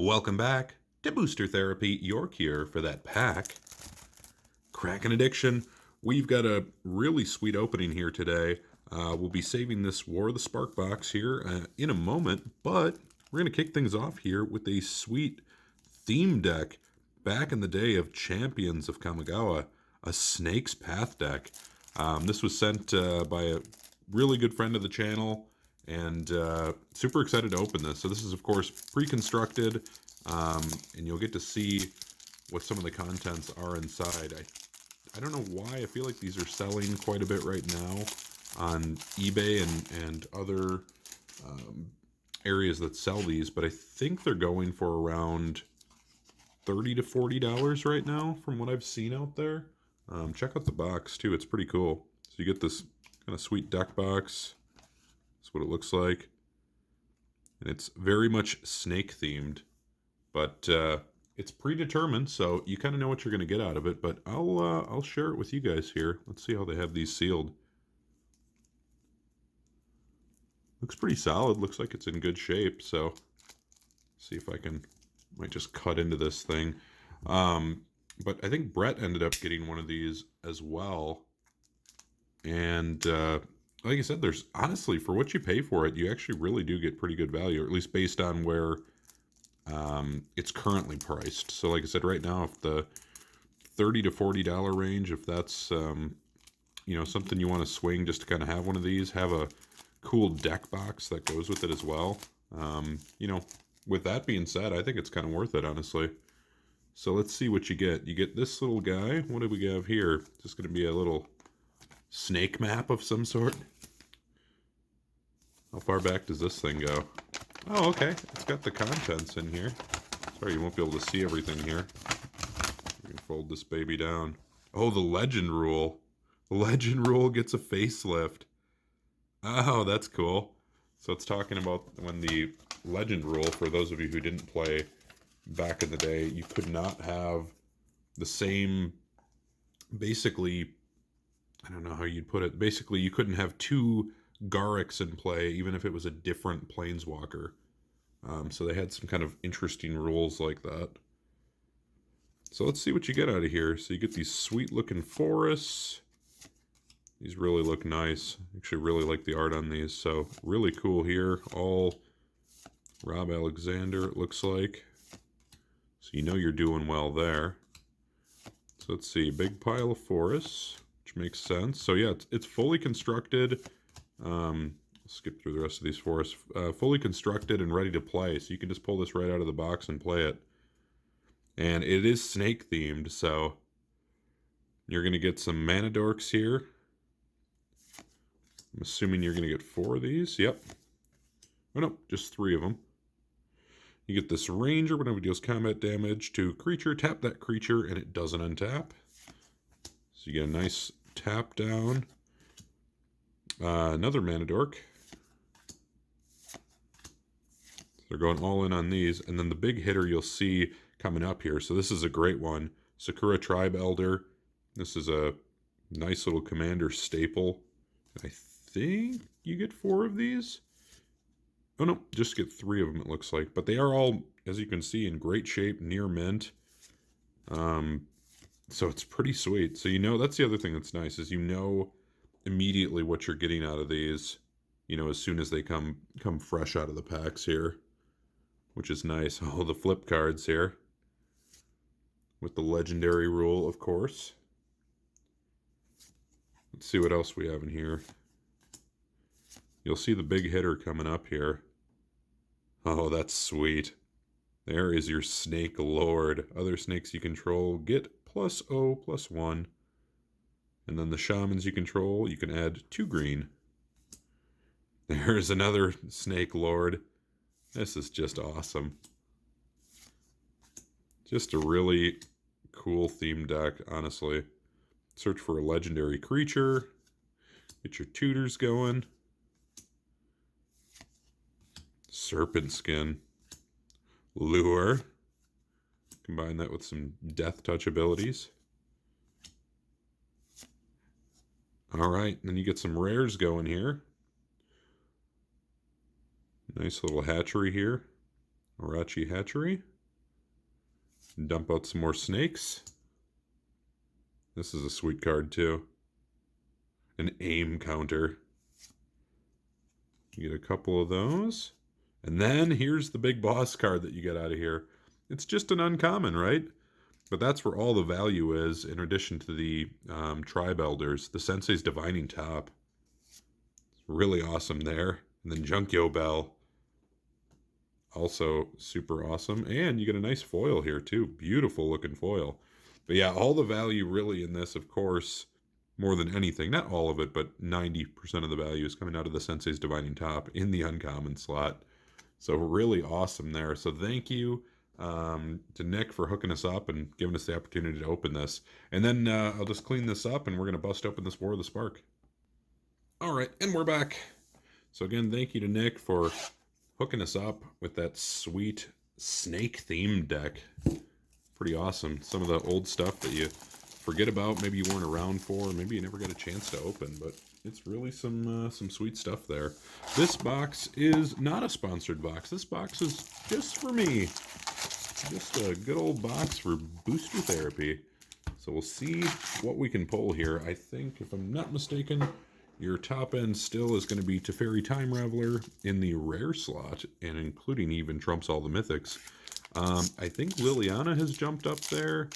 Welcome back to Booster Therapy, your cure for that pack. Kraken Addiction. We've got a really sweet opening here today. We'll be saving this War of the Spark box here in a moment, but we're going to kick things off here with a sweet theme deck back in the day of Champions of Kamigawa, a Snake's Path deck. This was sent by a really good friend of the channel, and super excited to open this. So this is, of course, pre-constructed, and you'll get to see what some of the contents are inside. I don't know why. I feel like these are selling quite a bit right now on eBay and other areas that sell these, but I think they're going for around $30 to $40 right now from what I've seen out there. Check out the box too. It's pretty cool. So you get this kind of sweet deck box. That's what it looks like. And it's very much snake themed, but it's predetermined, so you kind of know what you're going to get out of it. But I'll share it with you guys here. Let's see how they have these sealed. Looks pretty solid. Looks like it's in good shape. So see if I might just cut into this thing. But I think Brett ended up getting one of these as well. And like I said, there's honestly, for what you pay for it, you actually really do get pretty good value, or at least based on where it's currently priced. So like I said, right now, if the $30 to $40 range, if that's something you want to swing just to kind of have one of these, have a cool deck box that goes with it as well. With that being said, I think it's kind of worth it, honestly. So let's see what you get. You get this little guy. What do we have here? Just going to be a little snake map of some sort. How far back does this thing go? Oh, okay. It's got the contents in here. Sorry, you won't be able to see everything here. We can fold this baby down. Oh, the legend rule. The legend rule gets a facelift. Oh, that's cool. So it's talking about when the legend rule, for those of you who didn't play back in the day, you could not have the same, basically, I don't know how you'd put it. Basically, you couldn't have two Garriks in play, even if it was a different Planeswalker. So they had some kind of interesting rules like that. So let's see what you get out of here. So you get these sweet-looking forests. These really look nice. Actually, really like the art on these. So really cool here. All Rob Alexander, it looks like. So you know you're doing well there. So let's see, big pile of forests, which makes sense. So yeah, it's fully constructed. I'll skip through the rest of these forests. Fully constructed and ready to play. So you can just pull this right out of the box and play it. And it is snake themed, so you're going to get some mana dorks here. I'm assuming you're going to get 4 of these. Yep. Oh no, just 3 of them. You get this ranger. Whenever it deals combat damage to a creature, tap that creature and it doesn't untap. So you get a nice tap down. Another mana dork. They're going all in on these. And then the big hitter you'll see coming up here. So this is a great one. Sakura Tribe Elder. This is a nice little commander staple. I think you get 4 of these. Oh no, just get 3 of them, it looks like. But they are all, as you can see, in great shape, near mint. So it's pretty sweet. So that's the other thing that's nice, is immediately what you're getting out of these, as soon as they come fresh out of the packs here, which is nice. Oh, the flip cards here with the legendary rule, of course. Let's see what else we have in here. You'll see the big hitter coming up here. Oh, that's sweet. There is your Snake Lord. Other snakes you control get +0/+1. And then the shamans you control, you can add 2 green. There's another Snake Lord. This is just awesome. Just a really cool theme deck, honestly. Search for a legendary creature. Get your tutors going. Serpent Skin. Lure. Combine that with some Death Touch abilities. Alright, then you get some rares going here. Nice little hatchery here. Arachi Hatchery. Dump out some more snakes. This is a sweet card too. An aim counter. You get a couple of those. And then here's the big boss card that you get out of here. It's just an uncommon, right? But that's where all the value is, in addition to the Tribe Elders. The Sensei's Divining Top. It's really awesome there. And then Junkyo Bell. Also super awesome. And you get a nice foil here too. Beautiful looking foil. But yeah, all the value really in this, of course, more than anything, not all of it, but 90% of the value is coming out of the Sensei's Divining Top in the uncommon slot. So really awesome there. So thank you to Nick for hooking us up and giving us the opportunity to open this. And then I'll just clean this up and we're going to bust open this War of the Spark. All right, and we're back. So again, thank you to Nick for hooking us up with that sweet snake-themed deck. Pretty awesome. Some of the old stuff that you forget about, maybe you weren't around for, maybe you never got a chance to open, but it's really some sweet stuff there. This box is not a sponsored box. This box is just for me. Just a good old box for booster therapy. So we'll see what we can pull here. I think, if I'm not mistaken, your top end still is going to be Teferi Time Raveler in the rare slot, and including even trumps all the mythics. I think Liliana has jumped up there.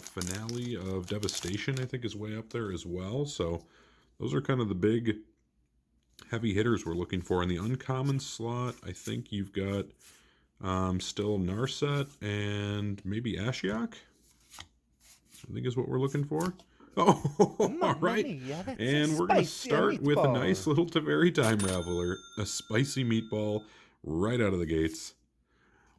Finale of Devastation, I think, is way up there as well. So those are kind of the big heavy hitters we're looking for. In the uncommon slot, I think you've got still Narset and maybe Ashiok, I think is what we're looking for. Oh, all right. And we're going to start with a nice little Teferi Time Raveler, a spicy meatball right out of the gates.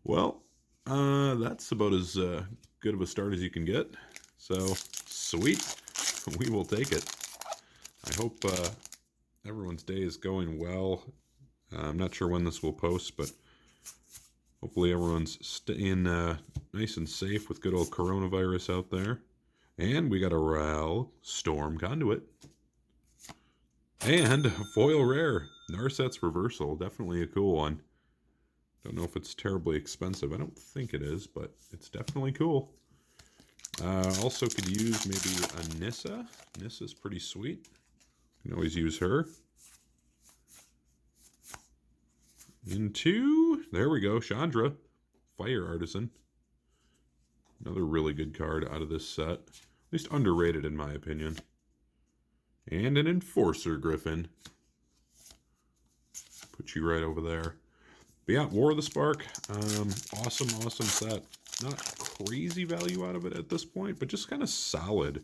Well, that's about as good of a start as you can get. So, sweet. We will take it. I hope everyone's day is going well. I'm not sure when this will post, but hopefully everyone's staying nice and safe with good old coronavirus out there. And we got a Ral Storm Conduit. And foil rare. Narset's Reversal. Definitely a cool one. Don't know if it's terribly expensive. I don't think it is, but it's definitely cool. Also could use maybe a Nissa. Nissa's pretty sweet. You can always use her. Into, there we go, Chandra. Fire Artisan. Another really good card out of this set. At least underrated in my opinion. And an Enforcer Griffin. Put you right over there. But yeah, War of the Spark. Awesome set. Not crazy value out of it at this point, but just kind of solid.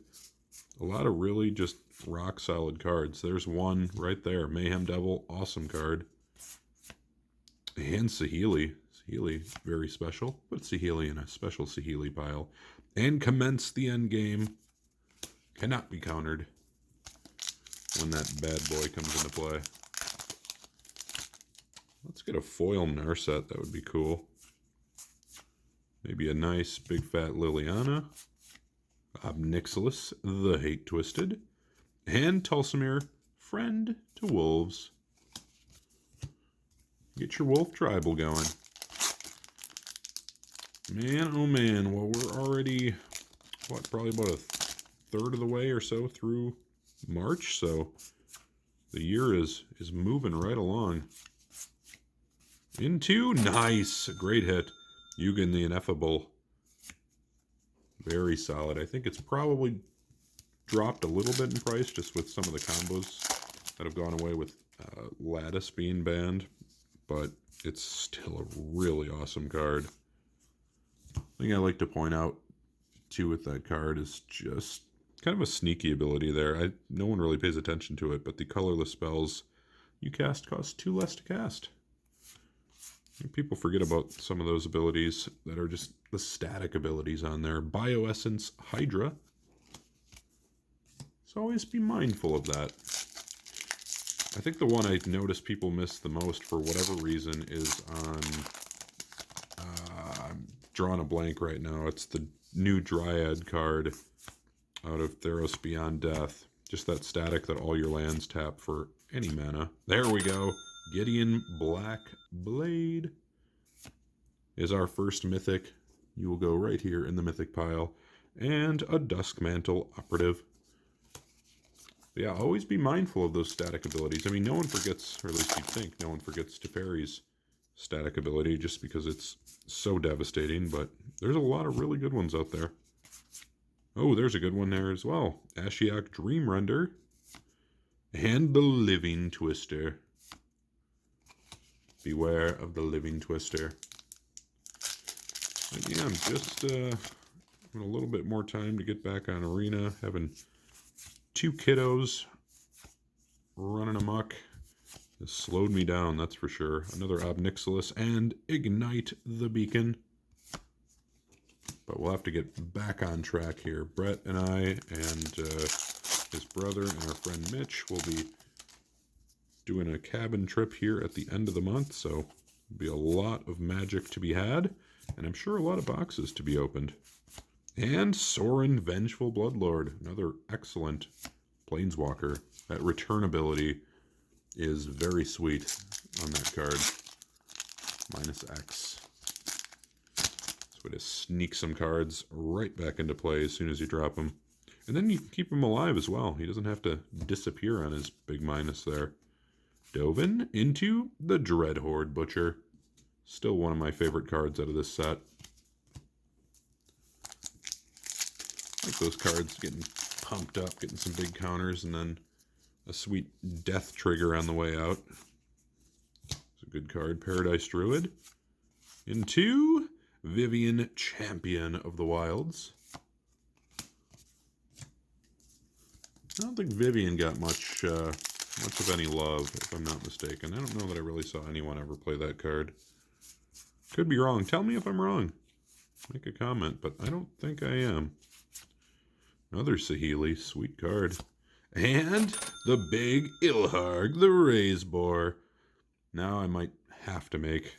A lot of really just rock solid cards. There's one right there. Mayhem Devil. Awesome card. And Saheeli. Saheeli, very special. Put Saheeli in a special Saheeli pile. And Commence the End Game. Cannot be countered when that bad boy comes into play. Let's get a foil Narset. That would be cool. Maybe a nice big fat Liliana. Obnixilis, the Hate Twisted. And Tulsamir, Friend to Wolves. Get your wolf tribal going. Man, oh man. Well, we're already, probably about a third of the way or so through March. So the year is moving right along. Into, nice. Great hit. Yugen the Ineffable. Very solid. I think it's probably dropped a little bit in price just with some of the combos that have gone away with Lattice being banned. But it's still a really awesome card. Thing I like to point out, too, with that card is just kind of a sneaky ability there. No one really pays attention to it, but the colorless spells you cast cost 2 less to cast. People forget about some of those abilities that are just the static abilities on there. Bioessence Hydra. So always be mindful of that. I think the one I notice people miss the most for whatever reason is on... I'm drawing a blank right now. It's the new Dryad card out of Theros Beyond Death. Just that static that all your lands tap for any mana. There we go. Gideon Black Blade is our first mythic you will go right here in the Mythic pile. And a Duskmantle Operative. But yeah, always be mindful of those static abilities. I mean, no one forgets, or at least you think, no one forgets Teferi's static ability just because it's so devastating, but there's a lot of really good ones out there. Oh, there's a good one there as well. Ashiok Dream Render and the Living Twister. Beware of the Living Twister. And yeah, I'm just having a little bit more time to get back on Arena, having 2 kiddos running amok. This slowed me down, that's for sure. Another Obnixilis and Ignite the Beacon. But we'll have to get back on track here. Brett and I and his brother and our friend Mitch will be doing a cabin trip here at the end of the month. So there'll be a lot of magic to be had. And I'm sure a lot of boxes to be opened. And Sorin Vengeful Bloodlord. Another excellent Planeswalker. That return ability is very sweet on that card. -X. So to sneak some cards right back into play as soon as you drop them. And then you can keep him alive as well. He doesn't have to disappear on his big minus there. Dovin into the Dreadhorde Butcher. Still one of my favorite cards out of this set. I like those cards getting pumped up, getting some big counters, and then a sweet death trigger on the way out. It's a good card. Paradise Druid. Into Vivian, Champion of the Wilds. I don't think Vivian got much of any love, if I'm not mistaken. I don't know that I really saw anyone ever play that card. Could be wrong. Tell me if I'm wrong. Make a comment, but I don't think I am. Another Saheeli. Sweet card. And the big Ilharg, the Razeboar. Now I might have to make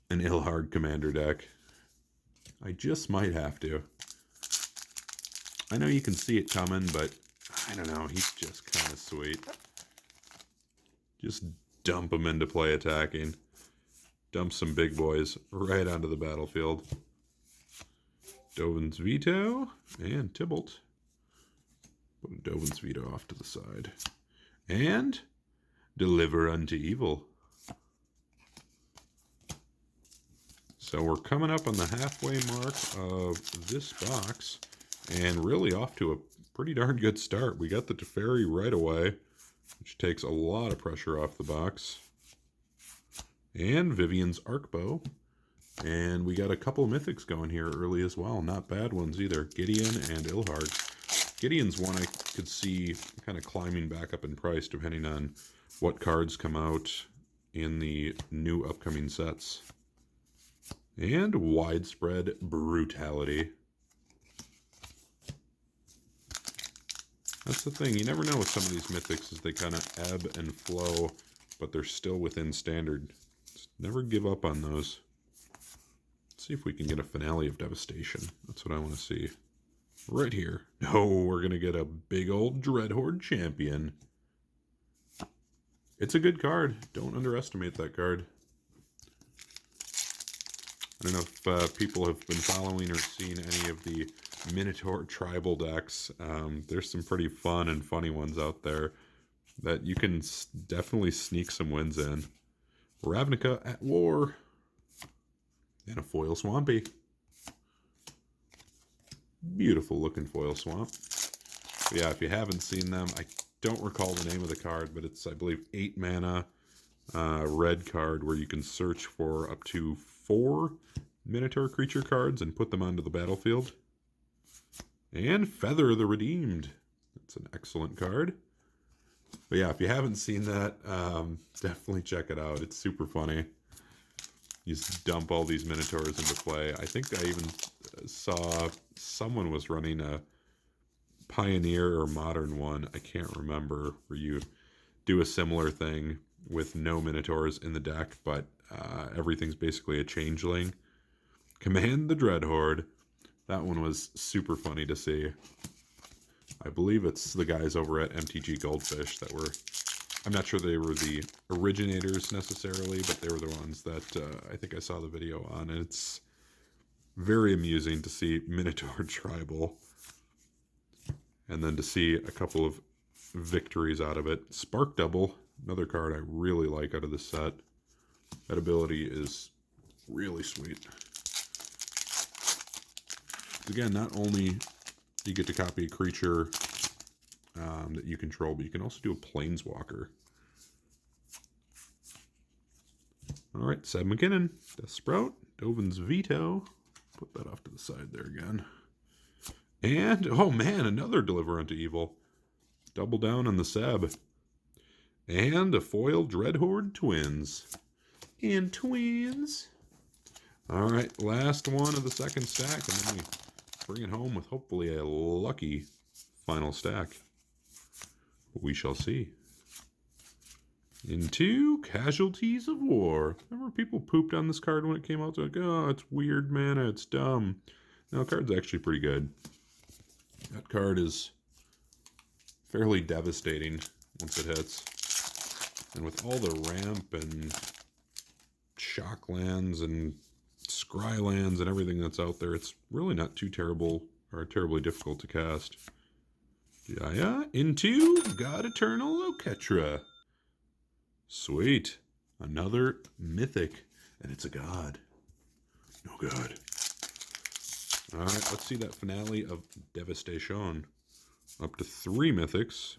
an Ilharg commander deck. I just might have to. I know you can see it coming, but I don't know. He's just kind of sweet. Just dump him into play attacking. Dump some big boys right onto the battlefield. Dovin's Veto and Tybalt. Put Dovin's Veto off to the side. And Deliver Unto Evil. So we're coming up on the halfway mark of this box. And really off to a pretty darn good start. We got the Teferi right away, which takes a lot of pressure off the box. And Vivian's Arcbow. And we got a couple mythics going here early as well. Not bad ones either. Gideon and Ilharg. Gideon's one I could see kind of climbing back up in price depending on what cards come out in the new upcoming sets. And Widespread Brutality. That's the thing. You never know with some of these mythics as they kind of ebb and flow, but they're still within standard. Just never give up on those. Let's see if we can get a Finale of Devastation. That's what I want to see. Right here. No, we're going to get a big old Dreadhorde Champion. It's a good card. Don't underestimate that card. I don't know if people have been following or seen any of the Minotaur tribal decks. There's some pretty fun and funny ones out there that you can definitely sneak some wins in. Ravnica at War. And a foil Swampy. Beautiful looking foil swamp. But yeah, if you haven't seen them, I don't recall the name of the card, but it's, I believe, 8 mana red card where you can search for up to 4 Minotaur creature cards and put them onto the battlefield. And Feather the Redeemed. That's an excellent card. But yeah, if you haven't seen that, definitely check it out. It's super funny. You just dump all these Minotaurs into play. I think I even saw someone was running a Pioneer or Modern one. I can't remember, where you do a similar thing with no Minotaurs in the deck, but everything's basically a changeling. Command the Dreadhorde. That one was super funny to see. I believe it's the guys over at MTG Goldfish that were... I'm not sure they were the originators necessarily, but they were the ones that I think I saw the video on. And it's Very amusing to see Minotaur Tribal. And then to see a couple of victories out of it. Spark Double, another card I really like out of this set. That ability is really sweet. Again, not only do you get to copy a creature that you control, but you can also do a Planeswalker. Alright, Seb McKinnon, Death Sprout, Dovin's Veto. Put that off to the side there again. And, oh man, another Deliver Unto Evil. Double down on the Seb. And a foil Dreadhorde Twins. And Twins. Alright, last one of the second stack, and then we bring it home with hopefully a lucky final stack. We shall see. Into Casualties of War. Remember people pooped on this card when it came out? They're like, oh, it's weird mana, it's dumb. No, the card's actually pretty good. That card is fairly devastating once it hits. And with all the ramp and shock lands and scry lands and everything that's out there, it's really not too terrible or terribly difficult to cast. Jaya into God Eternal Oketra. Sweet. Another mythic. And it's a god. No god. Alright, let's see that finale of Devastation. Up to 3 mythics.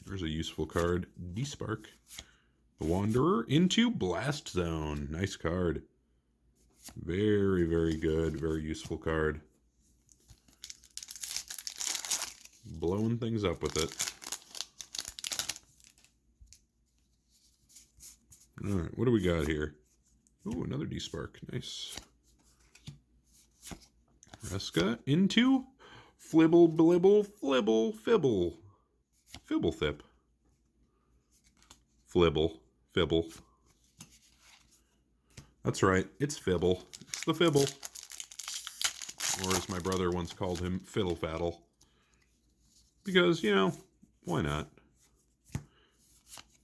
There's a useful card. Despark. The Wanderer into Blast Zone. Nice card. Very, very good. Very useful card. Blowing things up with it. Alright, what do we got here? Ooh, another Despark. Nice. Reska into Flibble, Blibble, Flibble, Fibble. Fibblethip. Flibble, Fibble. That's right, it's Fibble. It's the Fibble. Or as my brother once called him, Fiddle Faddle. Because, you know, why not?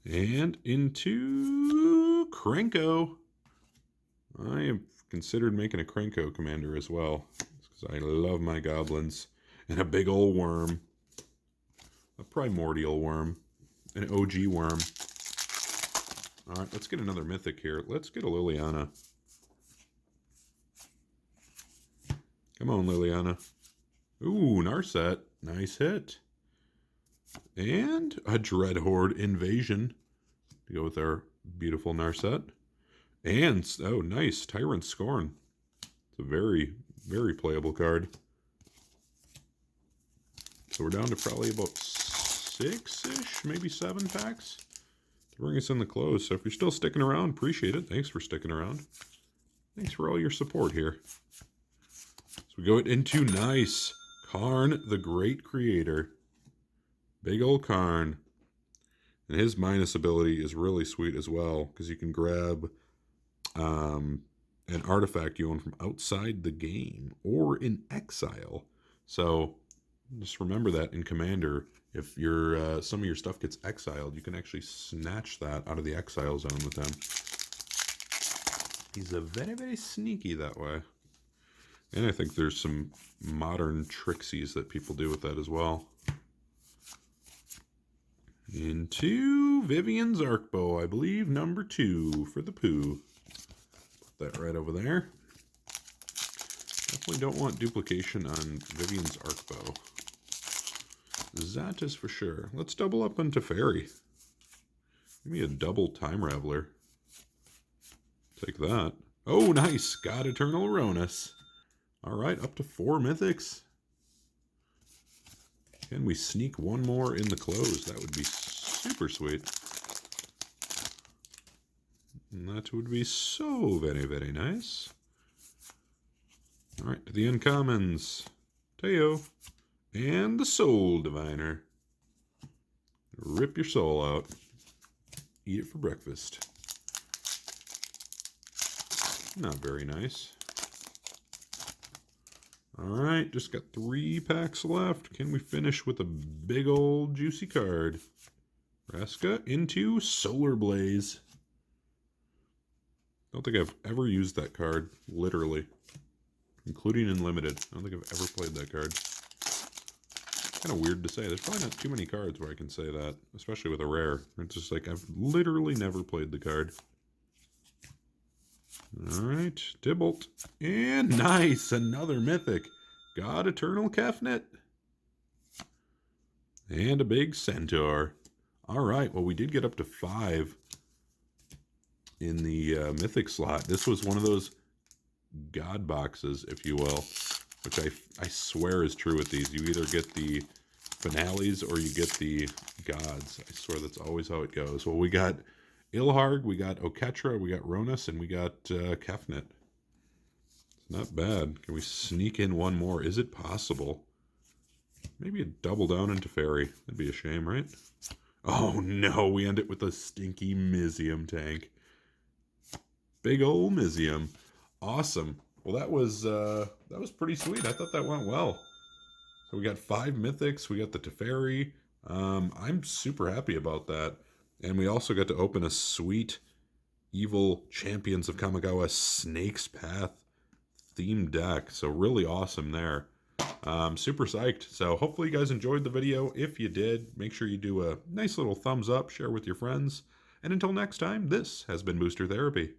And into Krenko. I have considered making a Krenko commander as well. Because I love my goblins. And a big old worm. A primordial worm. An OG worm. Alright, let's get another mythic here. Let's get a Liliana. Come on, Liliana. Ooh, Narset. Nice hit. And a Dreadhorde Invasion to go with our beautiful Narset. And, oh, nice, Tyrant Scorn. It's a very, very playable card. So we're down to probably about 6-ish, maybe 7 packs to bring us in the close. So if you're still sticking around, appreciate it. Thanks for sticking around. Thanks for all your support here. So we go into nice Karn, the Great Creator. Big old Karn. And his minus ability is really sweet as well, because you can grab an artifact you own from outside the game or in exile. So just remember that in Commander, if your some of your stuff gets exiled, you can actually snatch that out of the exile zone with him. He's a very, very sneaky that way. And I think there's some modern trixies that people do with that as well. Into Vivian's Arcbow, I believe, number 2 for the poo. Put that right over there. Definitely don't want duplication on Vivian's Arcbow. That is for sure. Let's double up on Teferi. Give me a double Time Raveler. Take that. Oh, nice. God Eternal Aronis. Alright, up to 4 mythics. Can we sneak one more in the close? That would be super sweet. And that would be so very, very nice. Alright, to the uncommons. Teo. And the Soul Diviner. Rip your soul out. Eat it for breakfast. Not very nice. Alright, just got 3 packs left. Can we finish with a big old juicy card? Reska into Solar Blaze. Don't think I've ever used that card, literally. including in limited. I don't think I've ever played that card. Kind of weird to say. There's probably not too many cards where I can say that, especially with a rare. It's just like I've literally never played the card. All right, Tybalt. And nice, another mythic. God Eternal Kefnet. And a big Centaur. All right, well, we did get up to 5 in the mythic slot. This was one of those god boxes, if you will, which I swear is true with these. You either get the finales or you get the gods. I swear that's always how it goes. Well, we got Ilharg, we got Oketra, we got Ronus, and we got Kefnet. It's not bad. Can we sneak in one more? Is it possible? Maybe a double down into Fairy. That'd be a shame, right? Oh no, we end it with a stinky Mizium tank. Big ol' Mizium. Awesome. Well, that was pretty sweet. I thought that went well. So we got 5 mythics. We got the Teferi. I'm super happy about that. And we also got to open a sweet Evil Champions of Kamigawa Snake's Path themed deck. So really awesome there. Super psyched. So hopefully you guys enjoyed the video. If you did, make sure you do a nice little thumbs up, share with your friends. And until next time, this has been Booster Therapy.